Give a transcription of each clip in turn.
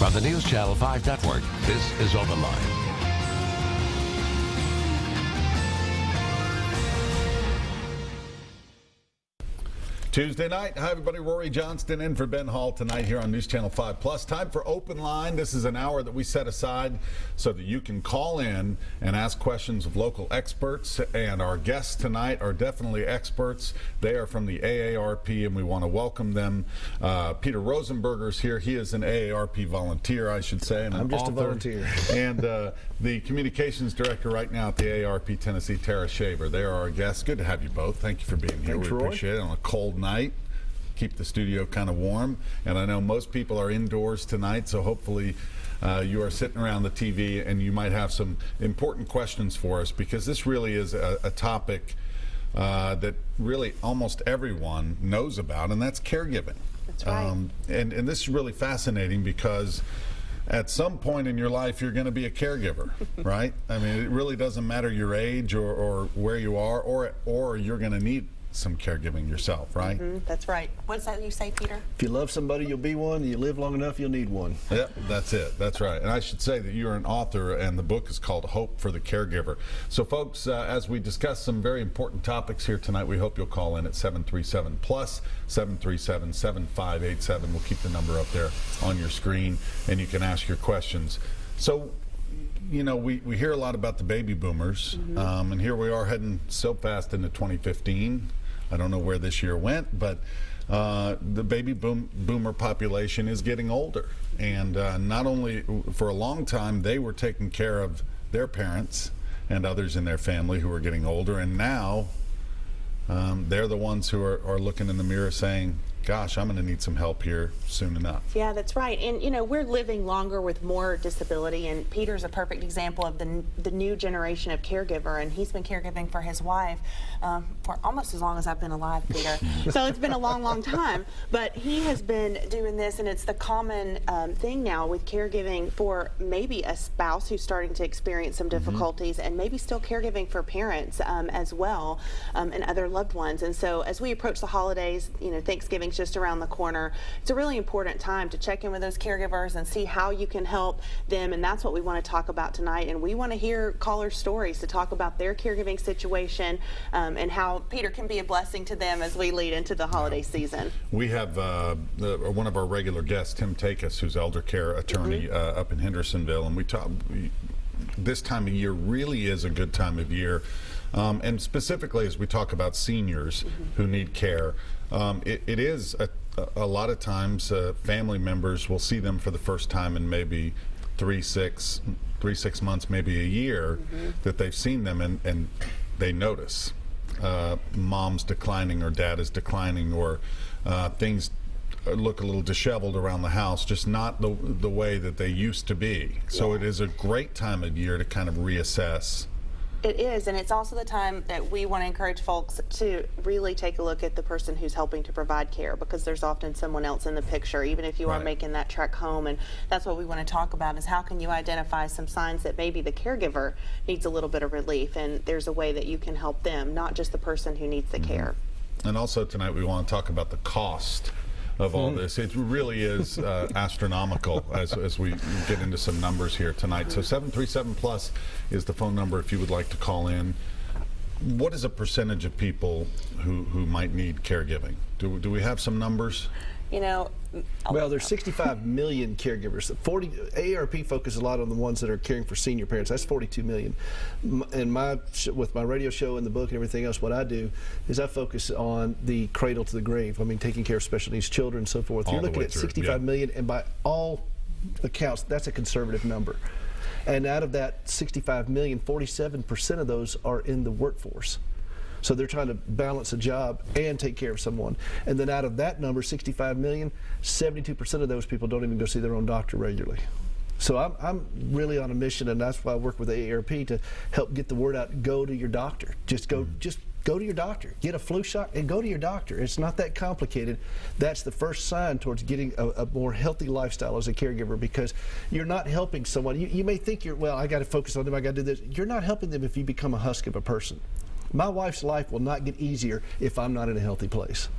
On the News Channel 5 network, this is OpenLine. Tuesday night. Hi, everybody. Rory Johnston in for Ben Hall tonight here on News Channel 5 Plus. Time for Open Line. This is an hour that we set aside so that you can call in and ask questions of local experts. And our guests tonight are definitely experts. They are from the AARP, and we want to welcome them. Peter Rosenberger is here. He is an AARP volunteer, I should say. And I'm just author. a volunteer. And the communications director right now at the AARP Tennessee, Tara Shaver. They are our guests. Good to have you both. Thank you for being here. Thanks, we Roy. appreciate it on a cold night. Keep the studio kind of warm, and I know most people are indoors tonight, so hopefully you are sitting around the TV and you might have some important questions for us, because this really is a topic that really almost everyone knows about, and that's caregiving. That's right. And this is really fascinating because at some point in your life you're going to be a caregiver, right? I mean, it really doesn't matter your age or where you are, or you're going to need some caregiving yourself, right? That's right. What's that you say, Peter? If you love somebody, you'll be one. You live long enough, you'll need one. Yep, that's it. That's right. And I should say that you're an author, and the book is called Hope for the Caregiver. So, folks, as we discuss some very important topics here tonight, we hope you'll call in at 737-PLUS, 737-7587. We'll keep the number up there on your screen, and you can ask your questions. So, you know, we hear a lot about the baby boomers, and here we are heading so fast into 2015. I don't know where this year went, but the baby boomer population is getting older. And not only for a long time, they were taking care of their parents and others in their family who were getting older, and now they're the ones who are looking in the mirror saying, gosh, I'm going to need some help here soon enough. Yeah, that's right. And, you know, we're living longer with more disability, and Peter's a perfect example of the new generation of caregiver, and he's been caregiving for his wife for almost as long as I've been alive, Peter. So it's been a long, long time. But he has been doing this, and it's the common thing now with caregiving for maybe a spouse who's starting to experience some difficulties, and maybe still caregiving for parents as well, and other loved ones. And so as we approach the holidays, you know, Thanksgiving's just around the corner. It's a really important time to check in with those caregivers and see how you can help them, and that's what we want to talk about tonight. And we want to hear callers' stories to talk about their caregiving situation and how Peter can be a blessing to them as we lead into the holiday season. We have one of our regular guests, Tim Takis, who's elder care attorney up in Hendersonville, and we talk. This time of year really is a good time of year, and specifically as we talk about seniors who need care. It is a lot of times family members will see them for the first time in maybe 3-6 months, maybe a year that they've seen them, and they notice mom's declining or dad is declining, or things look a little disheveled around the house, just not the way that they used to be. So it is a great time of year to kind of reassess. It is, and it's also the time that we want to encourage folks to really take a look at the person who's helping to provide care, because there's often someone else in the picture, even if you are making that trek home. And that's what we want to talk about, is how can you identify some signs that maybe the caregiver needs a little bit of relief, and there's a way that you can help them, not just the person who needs the care. And also tonight we want to talk about the cost of all this. It really is astronomical as we get into some numbers here tonight. So 737-PLUS is the phone number if you would like to call in. What is a percentage of people who might need caregiving? Do we have some numbers? You know, well, there's 65 million caregivers. AARP focuses a lot on the ones that are caring for senior parents. That's 42 million. And with my radio show and the book and everything else, what I do is I focus on the cradle to the grave. I mean, taking care of special needs children and so forth. You're looking at 65 million, and by all accounts, that's a conservative number. And out of that 65 million, 47% of those are in the workforce. So they're trying to balance a job and take care of someone. And then out of that number, 65 million, 72% of those people don't even go see their own doctor regularly. So I'm really on a mission, and that's why I work with AARP to help get the word out. Go to your doctor. Just go to your doctor. Get a flu shot and go to your doctor. It's not that complicated. That's the first sign towards getting a more healthy lifestyle as a caregiver, because you're not helping someone. You may think well, I got to focus on them, I got to do this. You're not helping them if you become a husk of a person. My wife's life will not get easier if I'm not in a healthy place.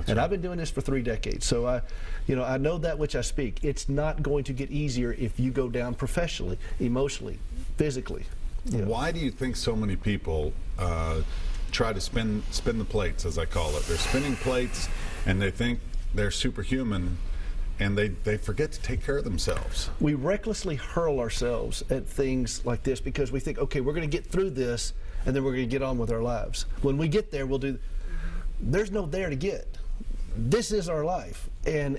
And I've been doing this for 3 decades, so I know that which I speak. It's not going to get easier if you go down professionally, emotionally, physically. Why do you think so many people try to spin the plates, as I call it? They're spinning plates, and they think they're superhuman, and they forget to take care of themselves. We recklessly hurl ourselves at things like this because we think, okay, we're going to get through this, and then we're going to get on with our lives. When we get there, we'll do. There's no there to get. This is our life. And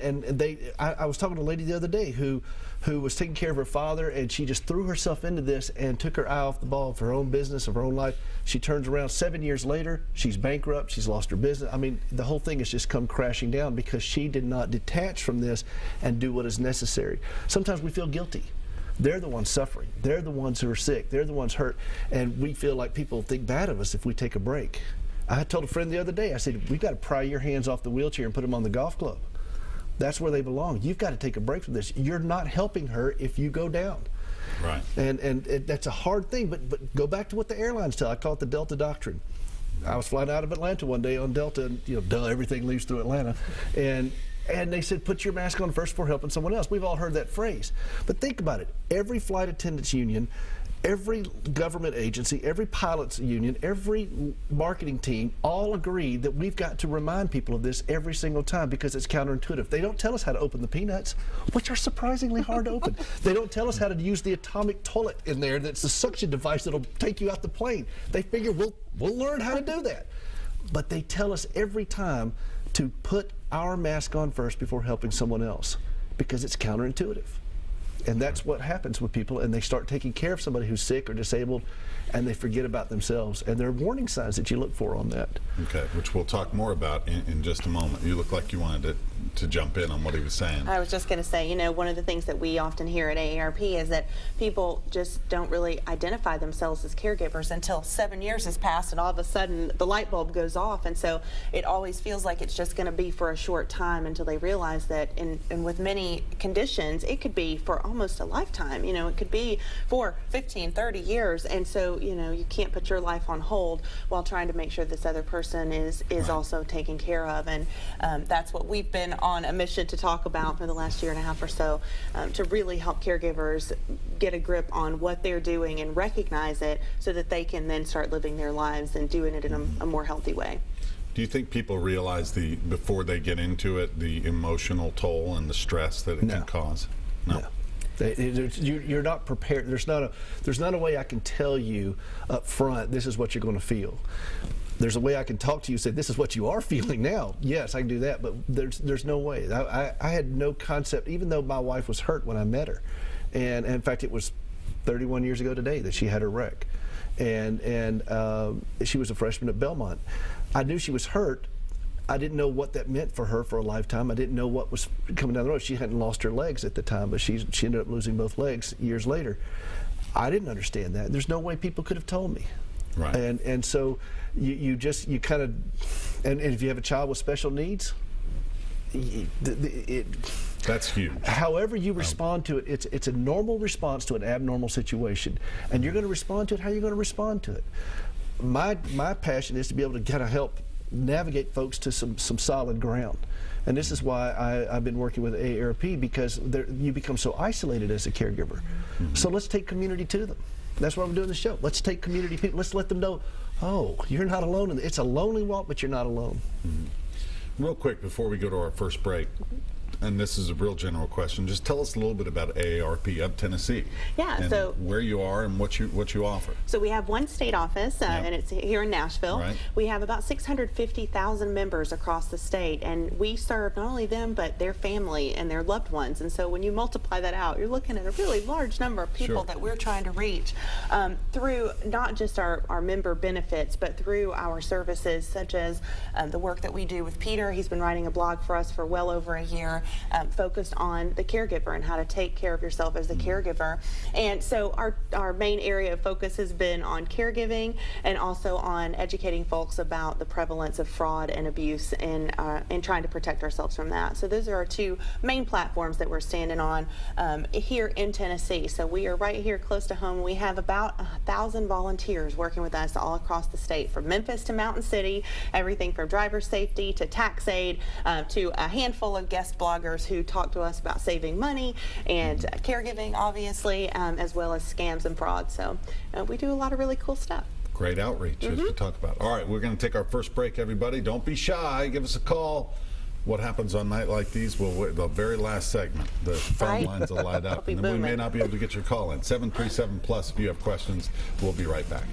I was talking to a lady the other day who was taking care of her father, and she just threw herself into this and took her eye off the ball of her own business, of her own life. She turns around 7 years later, she's bankrupt, she's lost her business. I mean, the whole thing has just come crashing down because she did not detach from this and do what is necessary. Sometimes we feel guilty. They're the ones suffering. They're the ones who are sick. They're the ones hurt. And we feel like people think bad of us if we take a break. I told a friend the other day, I said, we've got to pry your hands off the wheelchair and put them on the golf club. That's where they belong. You've got to take a break from this. You're not helping her if you go down. Right. And that's a hard thing, but go back to what the airlines tell. I call it the Delta doctrine. I was flying out of Atlanta one day on Delta, and everything leaves through Atlanta. And they said, put your mask on first before helping someone else. We've all heard that phrase. But think about it. Every flight attendants union, every government agency, every pilots union, every marketing team all agree that we've got to remind people of this every single time because it's counterintuitive. They don't tell us how to open the peanuts, which are surprisingly hard to open. They don't tell us how to use the atomic toilet in there that's the suction device that'll take you out the plane. They figure we'll learn how to do that. But they tell us every time to put our mask on first before helping someone else because it's counterintuitive. And that's what happens with people, and they start taking care of somebody who's sick or disabled, and they forget about themselves. And there are warning signs that you look for on that. Okay, which we'll talk more about in just a moment. You look like you wanted to jump in on what he was saying. I was just going to say, one of the things that we often hear at AARP is that people just don't really identify themselves as caregivers until 7 years has passed, and all of a sudden the light bulb goes off. And so it always feels like it's just going to be for a short time until they realize that, and with many conditions, it could be for almost a lifetime. It could be for 15, 30 years. And so, you can't put your life on hold while trying to make sure this other person is Right. also taken care of. And that's what we've been on a mission to talk about for the last year and a half or so, to really help caregivers get a grip on what they're doing and recognize it so that they can then start living their lives and doing it in a more healthy way. Do you think people realize before they get into it, the emotional toll and the stress that it can cause? No. You're not prepared. There's not a way I can tell you up front, this is what you're going to feel. There's a way I can talk to you and say, this is what you are feeling now. Yes, I can do that, but there's no way. I had no concept, even though my wife was hurt when I met her. And in fact, it was 31 years ago today that she had her wreck. And she was a freshman at Belmont. I knew she was hurt. I didn't know what that meant for her for a lifetime. I didn't know what was coming down the road. She hadn't lost her legs at the time, but she ended up losing both legs years later. I didn't understand that. There's no way people could have told me. Right. And so you kind of, and if you have a child with special needs, that's huge. However you respond to it, it's a normal response to an abnormal situation, and you're going to respond to it how you're going to respond to it. My passion is to be able to kind of help navigate folks to some solid ground. And this is why I've been working with AARP, because you become so isolated as a caregiver. Mm-hmm. So let's take community to them. That's why I'm doing the show. Let's take community people. Let's let them know, oh, you're not alone. It's a lonely walk, but you're not alone. Mm-hmm. Real quick before we go to our first break, and this is a real general question, just tell us a little bit about AARP of Tennessee. Yeah, and so where you are and what you offer. So we have one state office, and it's here in Nashville. Right. We have about 650,000 members across the state, and we serve not only them, but their family and their loved ones. And so when you multiply that out, you're looking at a really large number of people Sure. that we're trying to reach through not just our member benefits, but through our services, such as the work that we do with Peter. He's been writing a blog for us for well over a year. focused on the caregiver and how to take care of yourself as a caregiver. And so our main area of focus has been on caregiving and also on educating folks about the prevalence of fraud and abuse and trying to protect ourselves from that. So those are our two main platforms that we're standing on here in Tennessee. So we are right here close to home. We have about 1,000 volunteers working with us all across the state, from Memphis to Mountain City, everything from driver safety to tax aid to a handful of guest bloggers who talk to us about saving money and caregiving, obviously, as well as scams and fraud. So we do a lot of really cool stuff. Great outreach as we talk about. All right, we're going to take our first break, everybody. Don't be shy. Give us a call. What happens on night like these? Well, the very last segment, the phone lines will light up. And then we may not be able to get your call in. 737+ if you have questions. We'll be right back.